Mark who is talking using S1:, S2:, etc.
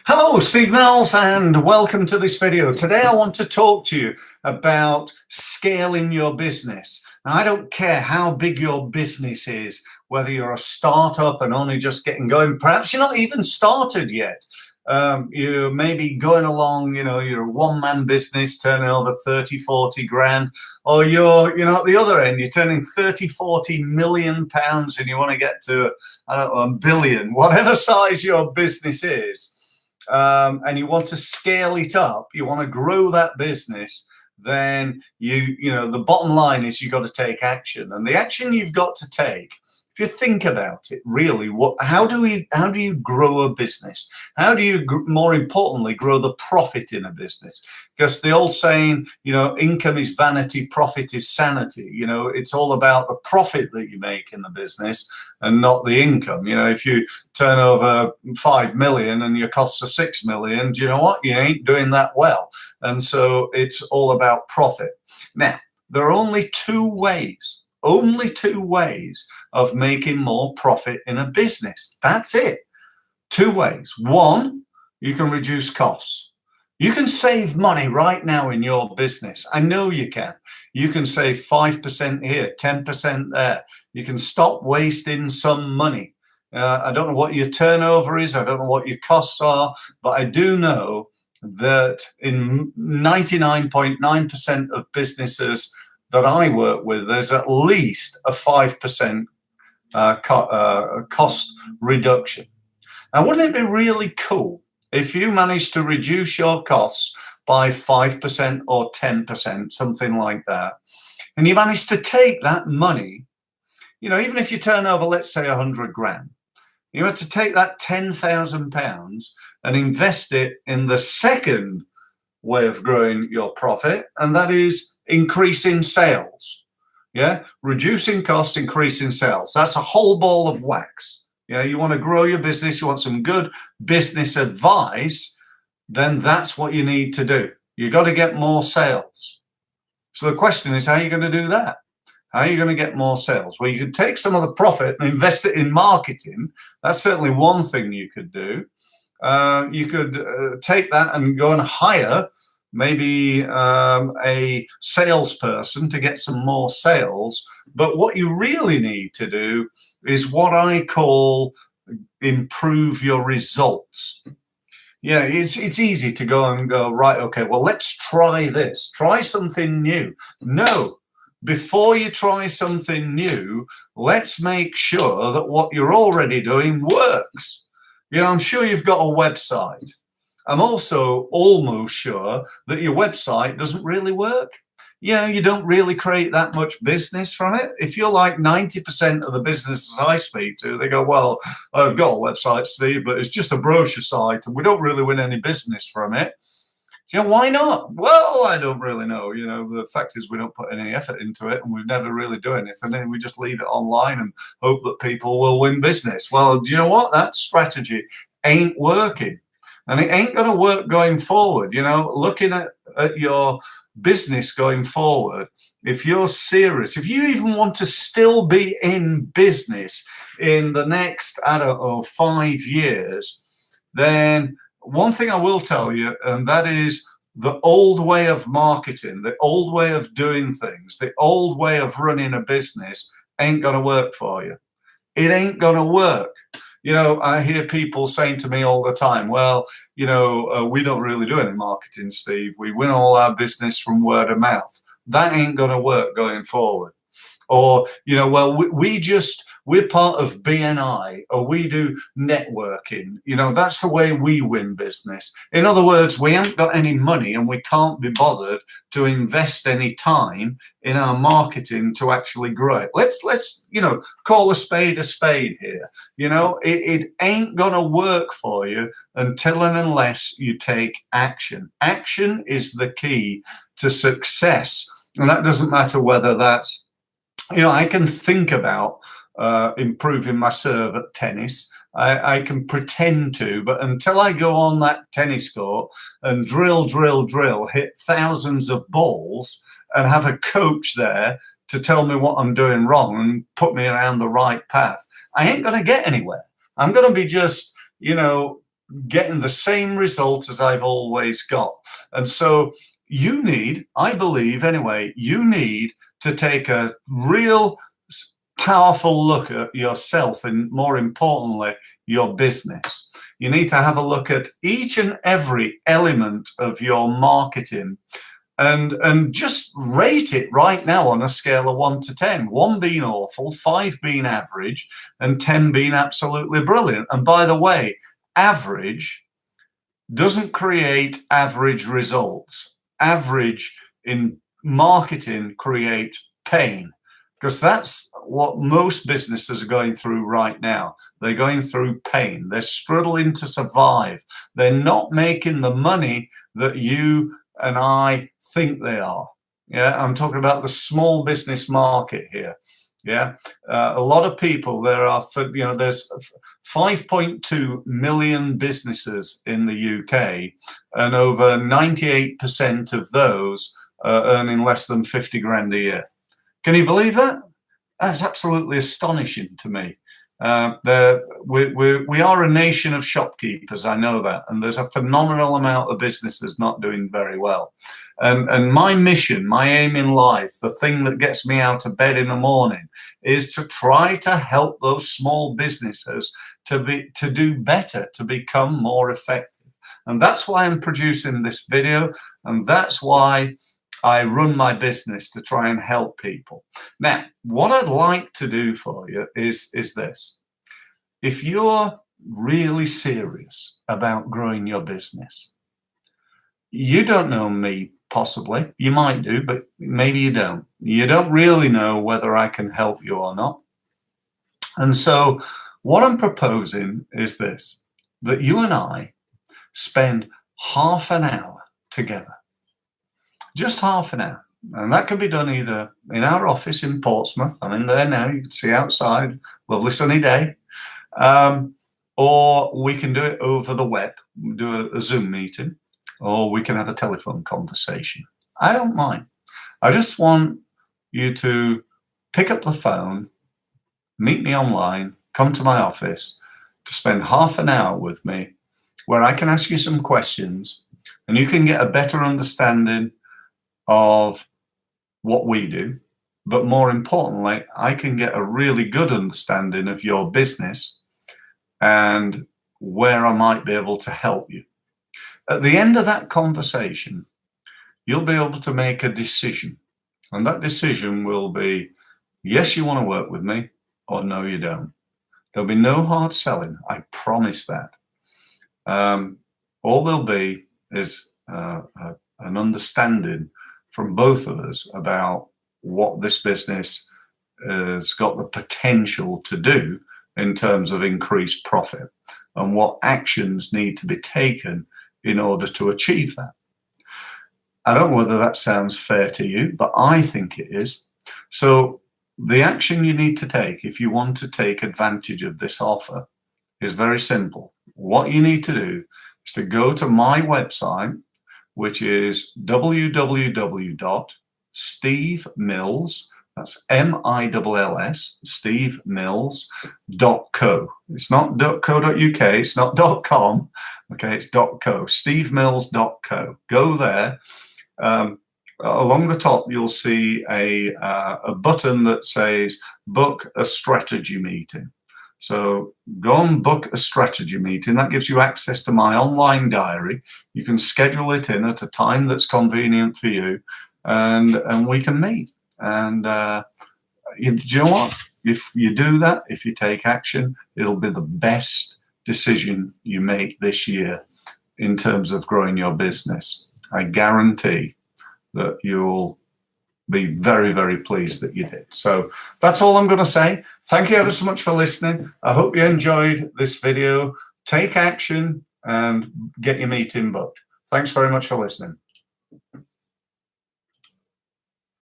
S1: Hello, Steve Mills, and welcome to this video. Today I want to talk to you about scaling your business. Now, I don't care how big your business is, whether you're a startup and only just getting going, perhaps you're not even started yet. You may be going along, you're a one-man business turning over 30, 40 grand, or you're, at the other end, you're turning 30, 40 million pounds and you want to get to, I don't know, a billion, whatever size your business is. And you want to scale it up, you want to grow that business, then the bottom line is you've got to take action. And the action you've got to take, if you think about it, really, how do you grow a business? How do you, more importantly, grow the profit in a business? Because the old saying, income is vanity, profit is sanity. It's all about the profit that you make in the business and not the income. If you turn over 5 million and your costs are 6 million, do you know what? You ain't doing that well. And so it's all about profit. Now, there are only two ways of making more profit in a business. That's it. Two ways. One, you can reduce costs. You can save money right now in your business. I know you can. You can save 5% here, 10% there. You can stop wasting some money. I don't know what your turnover is. I don't know what your costs are, but I do know that in 99.9% of businesses that I work with, there's at least a 5% cost reduction. Now, wouldn't it be really cool if you managed to reduce your costs by 5% or 10%, something like that, and you managed to take that money, even if you turn over, let's say, 100 grand, you had to take that £10,000 and invest it in the second way of growing your profit, and that is increasing sales. Reducing costs, increasing sales. That's a whole ball of wax. You want to grow your business, you want some good business advice, then that's what you need to do. You got to get more sales. So the question is, how are you going to do that? How are you going to get more sales? Well, you could take some of the profit and invest it in marketing. That's certainly one thing you could do. You could take that and go and hire maybe a salesperson to get some more sales. But what you really need to do is what I call improve your results. It's easy to go and go, right, okay, well, let's try this. Try something new. No. Before you try something new, let's make sure that what you're already doing works. I'm sure you've got a website. I'm also almost sure that your website doesn't really work. You don't really create that much business from it. If you're like 90% of the businesses I speak to, they go, well, I've got a website, Steve, but it's just a brochure site and we don't really win any business from it. Why not? Well, I don't really know. The fact is we don't put any effort into it and we never really do anything. And we just leave it online and hope that people will win business. Well, do you know what? That strategy ain't working. And it ain't going to work going forward. Looking at your business going forward, if you're serious, if you even want to still be in business in the next, 5 years, then one thing I will tell you, and that is the old way of marketing, the old way of doing things, the old way of running a business ain't going to work for you. It ain't going to work. I hear people saying to me all the time, well, we don't really do any marketing, Steve. We win all our business from word of mouth. That ain't going to work going forward. Or, well, we're part of BNI, or we do networking. That's the way we win business. In other words, we haven't got any money and we can't be bothered to invest any time in our marketing to actually grow it. Let's call a spade here. It ain't gonna work for you until and unless you take action. Action is the key to success. And that doesn't matter whether that's, I can think about improving my serve at tennis. I can pretend to, but until I go on that tennis court and drill, hit thousands of balls and have a coach there to tell me what I'm doing wrong and put me around the right path, I ain't going to get anywhere. I'm going to be just, getting the same result as I've always got. And so you need, I believe anyway, you need to take a real powerful look at yourself and, more importantly, your business. You need to have a look at each and every element of your marketing and just rate it right now on a scale of 1 to 10. 1 being awful, 5 being average, and 10 being absolutely brilliant. And by the way, average doesn't create average results. Average in marketing creates pain, because that's what most businesses are going through right now. They're going through pain. They're struggling to survive. They're not making the money that you and I think they are. Yeah, I'm talking about the small business market here. Yeah, a lot of people, there's 5.2 million businesses in the UK, and over 98% of those are earning less than 50 grand a year. Can you believe that? That's absolutely astonishing to me. We are a nation of shopkeepers, I know that, and there's a phenomenal amount of businesses not doing very well. And my mission, my aim in life, the thing that gets me out of bed in the morning, is to try to help those small businesses to do better, to become more effective. And that's why I'm producing this video, and that's why I run my business, to try and help people. Now, what I'd like to do for you is this. If you're really serious about growing your business, you don't know me, possibly. You might do, but maybe you don't. You don't really know whether I can help you or not. And so what I'm proposing is this, that you and I spend half an hour together. Just half an hour. And that can be done either in our office in Portsmouth. I'm in there now. You can see outside. Lovely sunny day. Or we can do it over the web. Do a Zoom meeting. Or we can have a telephone conversation. I don't mind. I just want you to pick up the phone, meet me online, come to my office, to spend half an hour with me, where I can ask you some questions and you can get a better understanding of what we do, but more importantly, I can get a really good understanding of your business and where I might be able to help you. At the end of that conversation, you'll be able to make a decision, and that decision will be, yes, you want to work with me, or no, you don't. There'll be no hard selling, I promise that. All there'll be is an understanding from both of us about what this business has got the potential to do in terms of increased profit, and what actions need to be taken in order to achieve that. I don't know whether that sounds fair to you, but I think it is. So the action you need to take if you want to take advantage of this offer is very simple. What you need to do is to go to my website, which is www.stevemills, that's M-I-L-L-S, stevemills.co. It's not .co.uk, it's not .com, okay, it's .co, stevemills.co. Go there. Along the top, you'll see a button that says book a strategy meeting. So go and book a strategy meeting. That gives you access to my online diary. You can schedule it in at a time that's convenient for you, and we can meet. And do you know what? If you do that, if you take action, it'll be the best decision you make this year in terms of growing your business. I guarantee that you'll be very, very pleased that you did. So that's all I'm going to say. Thank you ever so much for listening. I hope you enjoyed this video. Take action and get your meeting booked. Thanks very much for listening.